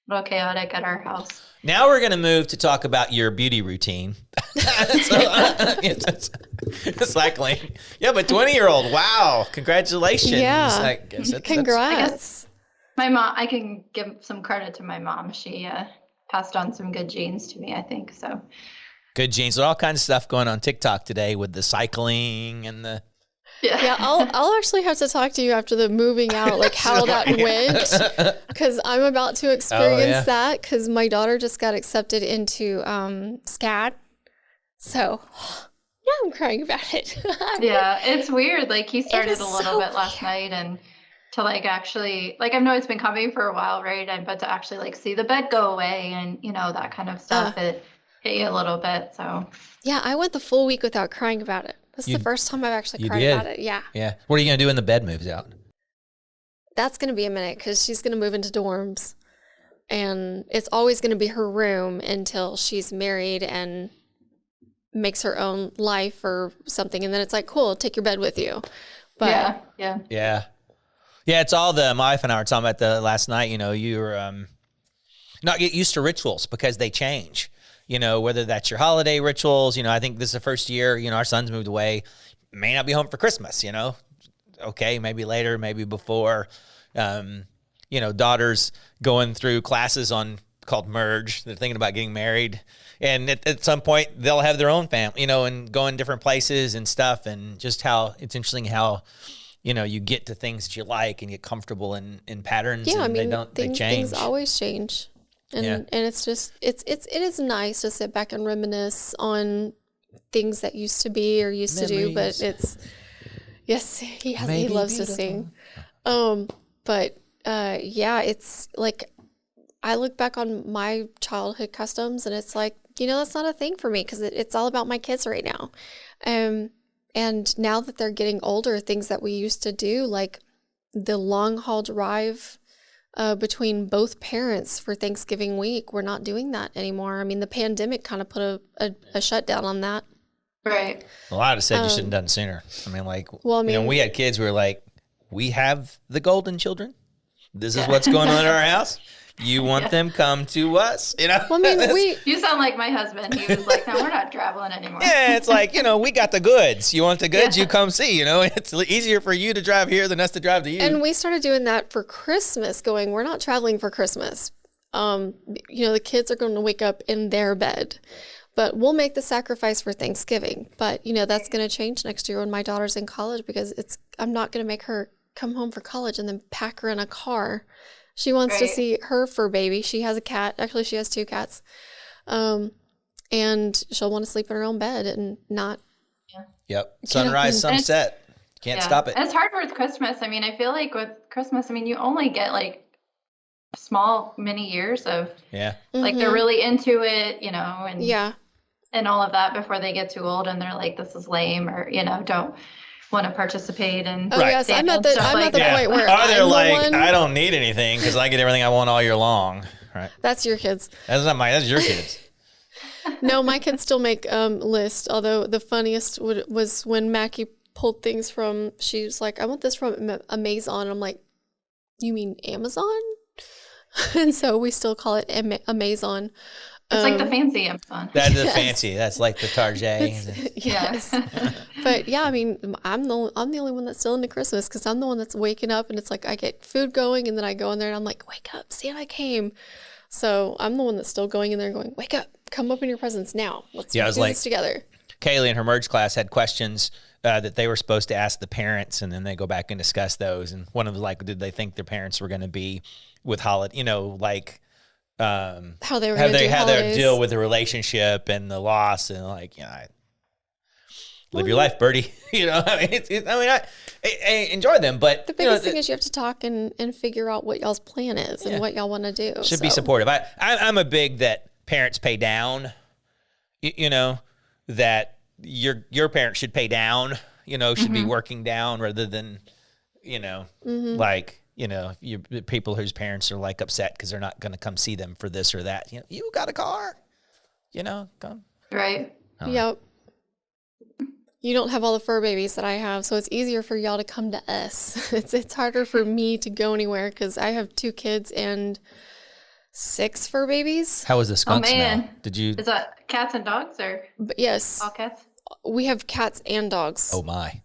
a little chaotic at our house. Now we're going to move to talk about your beauty routine. Cycling. Yeah, but 20-year-old. Wow. Congratulations. Yeah. I guess that's- Congrats. My mom, I can give some credit to my mom. She passed on some good genes to me, I think. So Good genes. There's all kinds of stuff going on TikTok today with the cycling and the. Yeah, I'll actually have to talk to you after the moving out, like how that went, because I'm about to experience that because my daughter just got accepted into SCAD. So, yeah, I'm crying about it. yeah, it's weird. Like he started is a little so bit last night, and to actually I know it's been coming for a while, right? And but to actually see the bed go away and that kind of stuff, it hit you a little bit. So Yeah, I went the full week without crying about it. That's the first time I've actually cried about it. Yeah. Yeah. What are you going to do when the bed moves out? That's going to be a minute because she's going to move into dorms. And it's always going to be her room until she's married and makes her own life or something. And then it's like, cool, take your bed with you. But yeah. Yeah. Yeah, it's all my wife and I were talking about last night, you're not get used to rituals because they change. Whether that's your holiday rituals, I think this is the first year, our son's moved away, may not be home for Christmas, okay, maybe later, maybe before, daughter's going through classes called Merge. They're thinking about getting married. And at some point they'll have their own family, and go in different places and stuff. And just how it's interesting how, you get to things that you like and get comfortable in patterns. yeah, and I mean, they change. things always change. And it's just, it is nice to sit back and reminisce on things that used to be or used to do, but yes, he loves to sing. But it's like, I look back on my childhood customs and it's like, that's not a thing for me because it's all about my kids right now. And now that they're getting older, things that we used to do, like the long haul drive between both parents for Thanksgiving week, we're not doing that anymore. I mean, the pandemic kind of put a shutdown on that. Right. A lot of said you shouldn't have done sooner. I mean, we had kids who were like, we have the golden children. This is what's going on in our house. You want them come to us, Well, I mean, You sound like my husband. He was like, no, we're not traveling anymore. Yeah, it's like, we got the goods. You want the goods, you come see, It's easier for you to drive here than us to drive to you. And we started doing that for Christmas, we're not traveling for Christmas. The kids are going to wake up in their bed. But we'll make the sacrifice for Thanksgiving. But, that's going to change next year when my daughter's in college because I'm not going to make her come home for college and then pack her in a car. She wants to see her fur baby. She has a cat. Actually, she has 2 cats. And she'll want to sleep in her own bed and not. Yep. Sunrise, sunset. Can't stop it. And it's hard with Christmas. I mean, I feel like with Christmas, I mean, you only get like small mini years of like they're really into it, you know, and and all of that before they get too old and they're like, this is lame, or, you know, don't want to participate in yes, I'm at the point where or they're like, I don't need anything because I get everything I want all year long. Right. That's your kids. That's not mine. That's your kids. No, my kids still make lists. Although the funniest was when Mackie pulled things from. She was like, "I want this from Amazon." I'm like, "You mean Amazon?" And so we still call it Amazon. It's like the fancy Amazon. That's the fancy. That's like the Target. Yes. But yeah, I mean, I'm the only one that's still into Christmas because I'm the one that's waking up and it's like I get food going and then I go in there and I'm like, wake up, Santa came. So I'm the one that's still going in there and going, wake up, come open your presents now. Let's do this together. Kaylee in her merge class had questions that they were supposed to ask the parents, and then they go back and discuss those. And one of them was like, did they think their parents were going to be with holiday, you know, like how they were going to deal with the relationship and the loss, and like, you know, live your life, Birdie. You know, I mean, I enjoy them, but the biggest thing is you have to talk and figure out what y'all's plan is and what y'all want to do. Should be supportive. I'm a big that parents pay down. You know, that your parents should pay down. You know, should be working down rather than, you know, like. You know, people whose parents are like upset because they're not going to come see them for this or that. You know, you got a car, you know, come. Right. Yep. You don't have all the fur babies that I have, so it's easier for y'all to come to us. It's harder for me to go anywhere because I have 2 kids and 6 fur babies. How was the skunk smell? Is that cats and dogs or? But yes. All cats? We have cats and dogs. Oh my.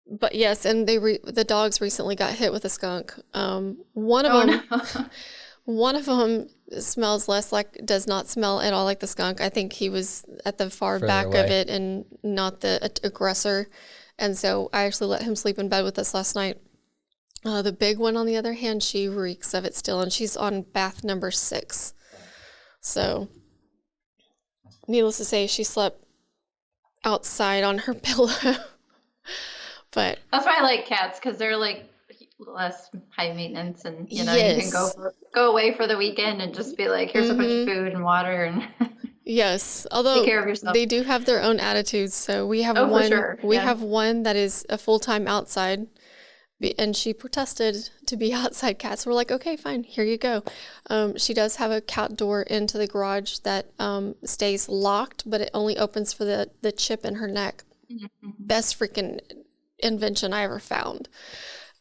But yes, and the dogs recently got hit with a skunk. One of them smells does not smell at all like the skunk. I think he was at the far back of it and not the aggressor. And so I actually let him sleep in bed with us last night. The big one, on the other hand, she reeks of it still, and she's on bath number 6. So, needless to say, she slept outside on her pillow. But that's why I like cats, because they're like less high maintenance, and you know, you can go away for the weekend and just be like, here's a bunch of food and water and yes. Although take care of yourself. They do have their own attitudes. So we have have one that is a full-time outside, and she protested to be outside cat. So we're like, okay, fine, here you go. She does have a cat door into the garage that stays locked, but it only opens for the chip in her neck. Best freaking invention I ever found.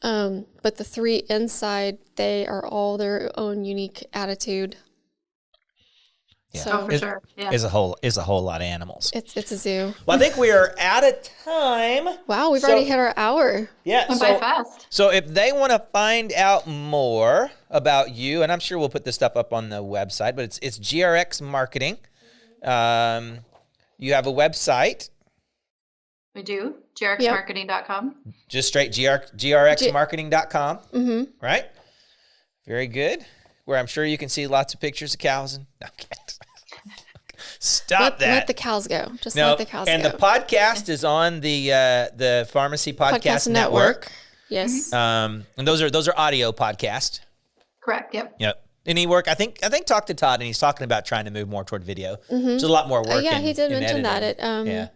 But the 3 inside, they are all their own unique attitude. Yeah. So for sure. Yeah. Is a whole lot of animals. It's a zoo. Well, I think we are out of time. Wow, we've already hit our hour. Yeah. Went by fast. So if they want to find out more about you, and I'm sure we'll put this stuff up on the website, but it's GRX Marketing. You have a website. We do. grxmarketing.com. Just straight grxmarketing.com. Mm-hmm. Right? Very good. Where I'm sure you can see lots of pictures of cows. And no, Stop that. Let the cows go. Let the cows go. And the podcast is on the Pharmacy Podcast Network. Yes. And those are audio podcasts. Correct. Yep. Yep. Any work? I think talk to Todd, and he's talking about trying to move more toward video. There's a lot more work. Yeah, he did mention editing. that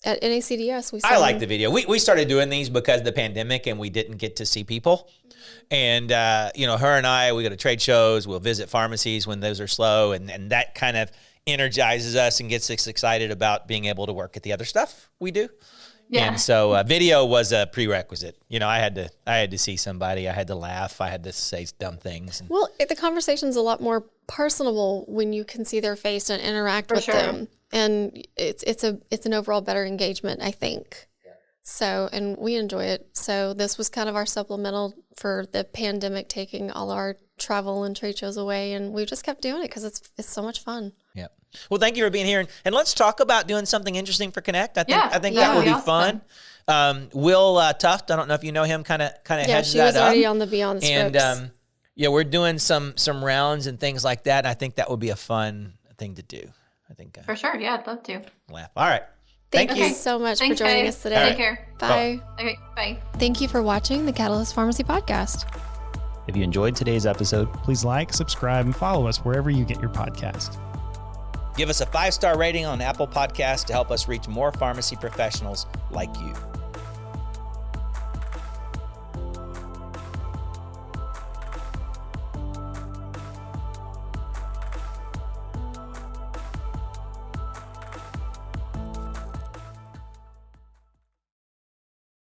at NACDS. I like the video. We started doing these because of the pandemic, and we didn't get to see people. And her and I, we go to trade shows. We'll visit pharmacies when those are slow, and that kind of energizes us and gets us excited about being able to work at the other stuff we do. Yeah. And so video was a prerequisite. You know, I had to see somebody. I had to laugh. I had to say dumb things. Well, the conversation's a lot more personable when you can see their face and interact with them. And it's an overall better engagement, I think. Yeah. So, and we enjoy it. So this was kind of our supplemental for the pandemic, taking all our travel and trade shows away, and we've just kept doing it because it's so much fun. Yeah. Well, thank you for being here, and let's talk about doing something interesting for Connect. I think Yeah, that would be awesome. fun. Will Tuft, I don't know if you know him, kind of Yeah, heads she that was up. already on the Beyond the Scripts. And yeah, we're doing some rounds and things like that. And I think that would be a fun thing to do. I think For sure. Yeah, I'd love to. laugh. All right. Thank Thank you you. so much Thanks, for joining guys. us today. Take care. Bye. Okay, bye. Thank you for watching the Catalyst Pharmacy Podcast. If you enjoyed today's episode, please like, subscribe, and follow us wherever you get your podcast. Give us a 5-star rating on Apple Podcasts to help us reach more pharmacy professionals like you.